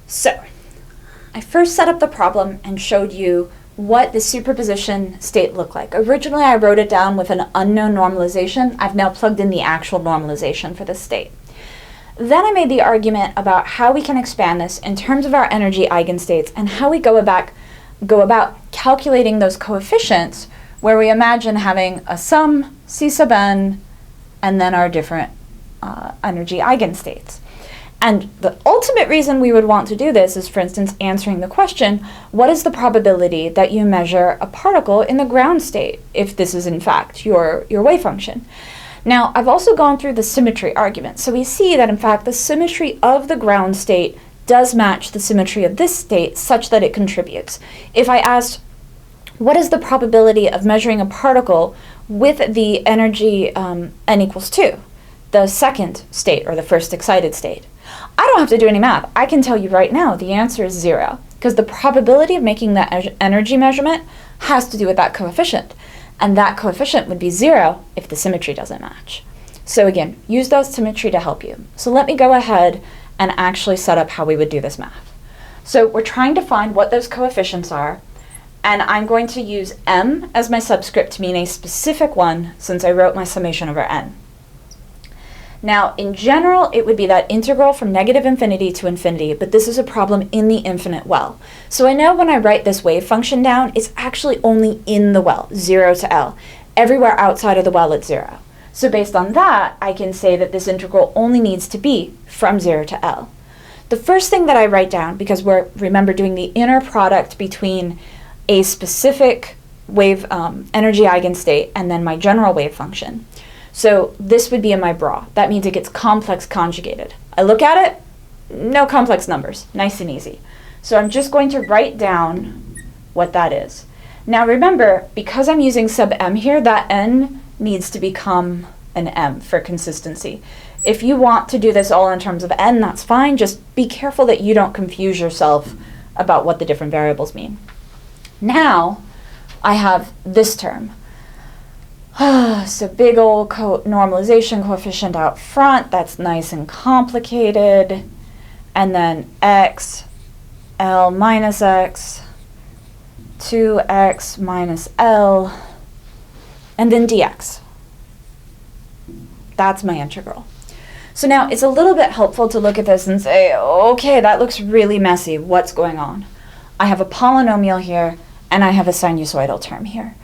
So I first set up the problem and showed you what the superposition state looked like. Originally, I wrote it down with an unknown normalization. I've now plugged in the actual normalization for this state. Then I made the argument about how we can expand this in terms of our energy eigenstates and how we go about calculating those coefficients where we imagine having a sum, C sub n, and then our different energy eigenstates. And the ultimate reason we would want to do this is, for instance, answering the question, what is the probability that you measure a particle in the ground state, if this is in fact your wave function? Now, I've also gone through the symmetry argument. So we see that in fact the symmetry of the ground state does match the symmetry of this state such that it contributes. If I asked, what is the probability of measuring a particle with the energy n equals 2, the second state or the first excited state? I don't have to do any math. I can tell you right now the answer is 0, because the probability of making that energy measurement has to do with that coefficient. And that coefficient would be 0 if the symmetry doesn't match. So again, use that symmetry to help you. So let me go ahead and actually set up how we would do this math. So we're trying to find what those coefficients are, and I'm going to use m as my subscript to mean a specific one since I wrote my summation over n. Now, in general, it would be that integral from -infinity to infinity, but this is a problem in the infinite well. So I know when I write this wave function down, it's actually only in the well, 0 to L. Everywhere outside of the well, it's 0. So based on that, I can say that this integral only needs to be from 0 to L. The first thing that I write down, because we're, remember, doing the inner product between a specific wave energy eigenstate and then my general wave function. So this would be in my bra. That means it gets complex conjugated. I look at it, no complex numbers, nice and easy. So I'm just going to write down what that is. Now remember, because I'm using sub m here, that n needs to become an m for consistency. If you want to do this all in terms of n, that's fine. Just be careful that you don't confuse yourself about what the different variables mean. Now I have this term. So big old normalization coefficient out front, that's nice and complicated. And then x, L minus x, 2x minus L, and then dx. That's my integral. So now it's a little bit helpful to look at this and say, okay, that looks really messy. What's going on? I have a polynomial here, and I have a sinusoidal term here.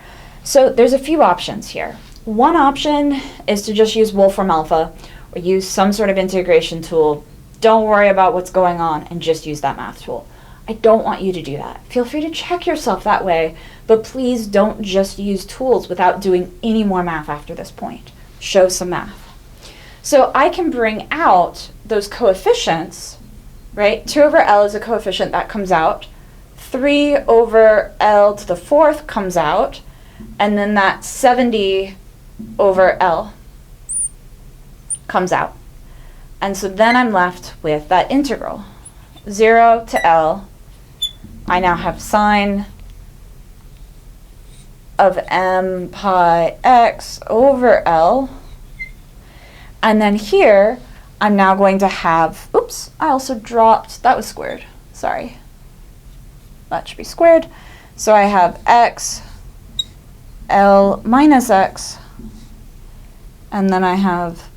So there's a few options here. One option is to just use Wolfram alpha or use some sort of integration tool. Don't worry about what's going on and just use that math tool. I don't want you to do that. Feel free to check yourself that way, but please don't just use tools without doing any more math after this point. Show some math. So I can bring out those coefficients, right? 2 over L is a coefficient that comes out. 3 over L to the 4th comes out. And then that 70 over L comes out. And so then I'm left with that integral. 0 to L, I now have sine of m pi x over L. And then here, I'm now going to have, oops, I also dropped, that was squared, sorry. That should be squared. So I have x L minus x, and then I have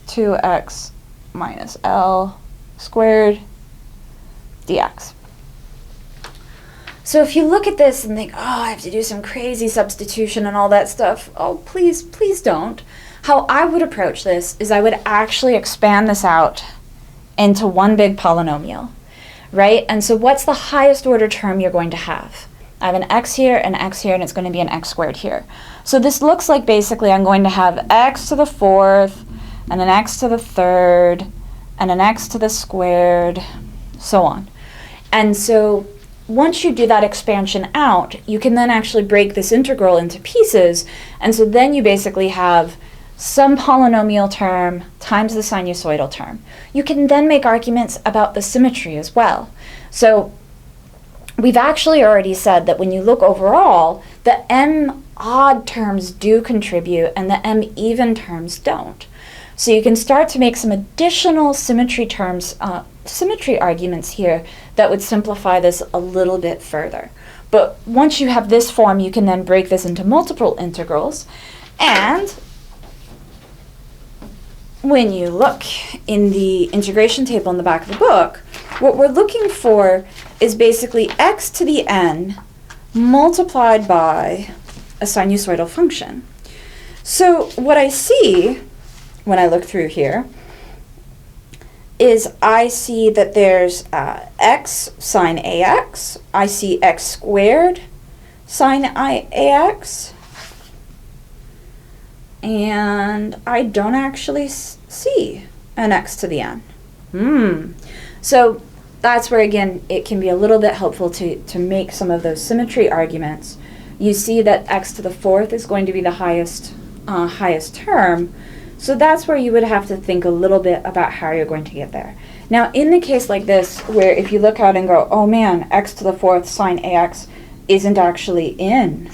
2x minus L squared dx. So if you look at this and think, oh, I have to do some crazy substitution and all that stuff, oh, please, please don't. How I would approach this is I would actually expand this out into one big polynomial, right? And so what's the highest order term you're going to have? I have an x here, and it's going to be an x squared here. So this looks like basically I'm going to have x to the 4th, and an x to the 3rd, and an x to the squared, so on. And so once you do that expansion out, you can then actually break this integral into pieces, and so then you basically have some polynomial term times the sinusoidal term. You can then make arguments about the symmetry as well. So we've actually already said that when you look overall, the m odd terms do contribute and the m even terms don't. So you can start to make some additional symmetry terms symmetry arguments here that would simplify this a little bit further. But once you have this form, you can then break this into multiple integrals. And when you look in the integration table in the back of the book, what we're looking for is basically x to the n multiplied by a sinusoidal function. So what I see when I look through here is I see that there's x sine ax, I see x squared sine ax, and I don't actually see an x to the n. So that's where, again, it can be a little bit helpful to make some of those symmetry arguments. You see that x to the fourth is going to be the highest term. So that's where you would have to think a little bit about how you're going to get there. Now, in the case like this, where if you look out and go, oh man, x to the fourth sine ax isn't actually in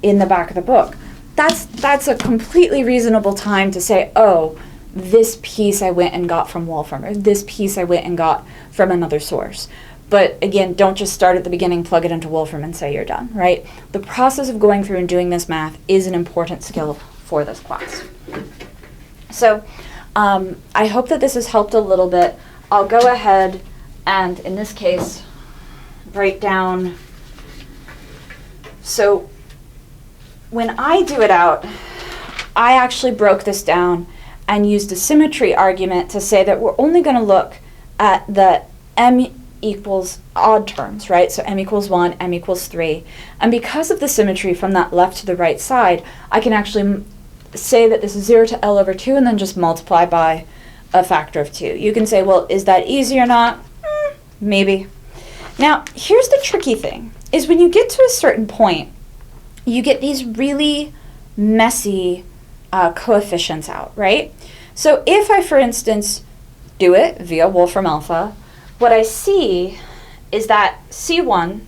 the back of the book, that's a completely reasonable time to say, oh, this piece I went and got from Wolfram, or this piece I went and got from another source. But again, don't just start at the beginning, plug it into Wolfram, and say you're done, right? The process of going through and doing this math is an important skill for this class. So I hope that this has helped a little bit. I'll go ahead and, in this case, write down. So when I do it out, I actually broke this down and used a symmetry argument to say that we're only going to look at the m equals odd terms, right? So m equals 1, m equals 3. And because of the symmetry from that left to the right side, I can actually say that this is 0 to L over 2 and then just multiply by a factor of 2. You can say, well, is that easy or not? Maybe. Now, here's the tricky thing, is when you get to a certain point, you get these really messy coefficients out, right? So if I, for instance, do it via Wolfram alpha, what I see is that C1,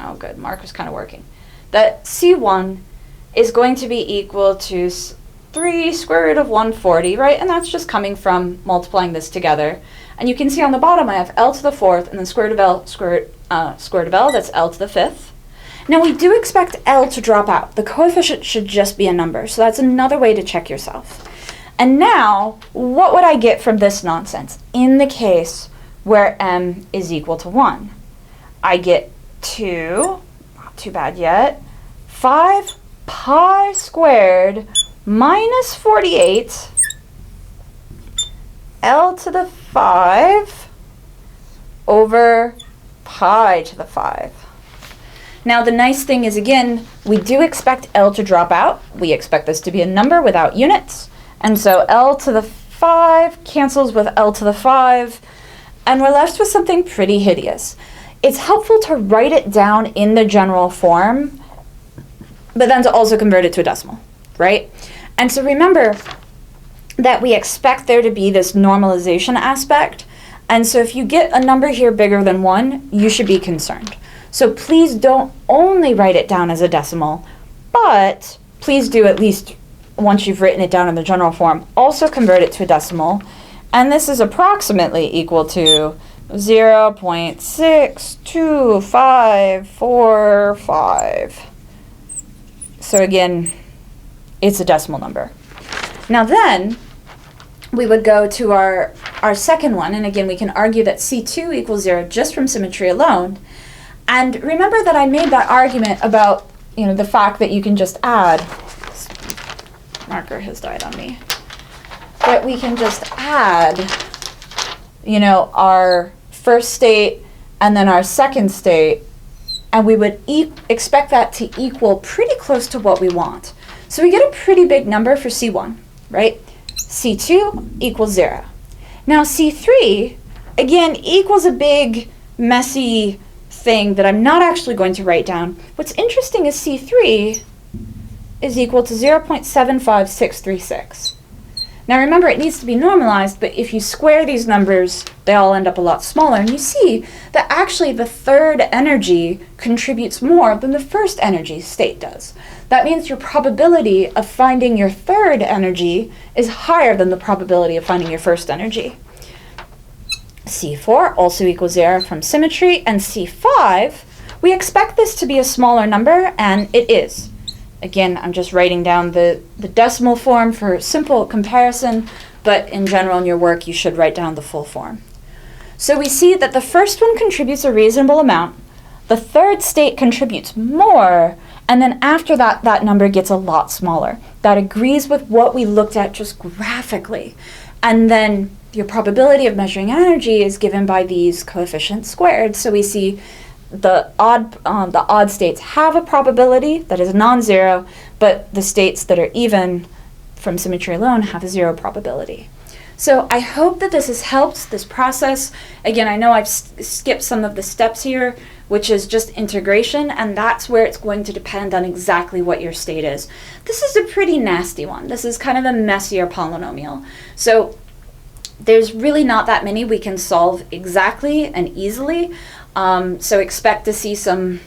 oh good, Mark was kind of working, that C1 is going to be equal to 3 square root of 140, right? And that's just coming from multiplying this together. And you can see on the bottom I have L to the fourth and then square root of L, square root of L, that's L to the fifth. Now we do expect L to drop out. The coefficient should just be a number, so that's another way to check yourself. And now, what would I get from this nonsense in the case where m is equal to 1? I get 2, not too bad yet, 5 pi squared minus 48 L to the 5 over pi to the 5. Now the nice thing is, again, we do expect L to drop out. We expect this to be a number without units. And so L to the 5 cancels with L to the 5, and we're left with something pretty hideous. It's helpful to write it down in the general form, but then to also convert it to a decimal, right? And so remember that we expect there to be this normalization aspect, and so if you get a number here bigger than 1, you should be concerned. So please don't only write it down as a decimal, but please do, at least once you've written it down in the general form, also convert it to a decimal. And this is approximately equal to 0.62545. So again, it's a decimal number. Now then, we would go to our second one, and again, we can argue that C2 equals 0 just from symmetry alone. And remember that I made that argument about, the fact that you can just add, marker has died on me, that we can just add, our first state and then our second state, and we would expect that to equal pretty close to what we want. So we get a pretty big number for C1, right? C2 equals 0. Now C3, again, equals a big, messy thing that I'm not actually going to write down. What's interesting is C3 is equal to 0.75636. Now remember, it needs to be normalized, but if you square these numbers, they all end up a lot smaller, and you see that actually the third energy contributes more than the first energy state does. That means your probability of finding your third energy is higher than the probability of finding your first energy. C4 also equals 0 from symmetry, and C5, we expect this to be a smaller number, and it is. Again, I'm just writing down the decimal form for simple comparison, but in general in your work you should write down the full form. So we see that the first one contributes a reasonable amount, the third state contributes more, and then after that, that number gets a lot smaller. That agrees with what we looked at just graphically. And then your probability of measuring energy is given by these coefficients squared. So we see the odd states have a probability that is non-zero, but the states that are even from symmetry alone have a 0 probability. So I hope that this has helped this process. Again, I know I've skipped some of the steps here, which is just integration, and that's where it's going to depend on exactly what your state is. This is a pretty nasty one. This is kind of a messier polynomial. So there's really not that many we can solve exactly and easily. So expect to see some,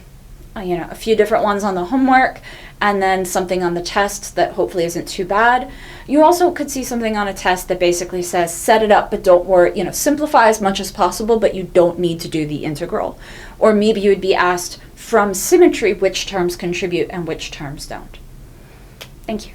a few different ones on the homework, and then something on the test that hopefully isn't too bad. You also could see something on a test that basically says, set it up, but don't worry, simplify as much as possible, but you don't need to do the integral. Or maybe you would be asked from symmetry which terms contribute and which terms don't. Thank you.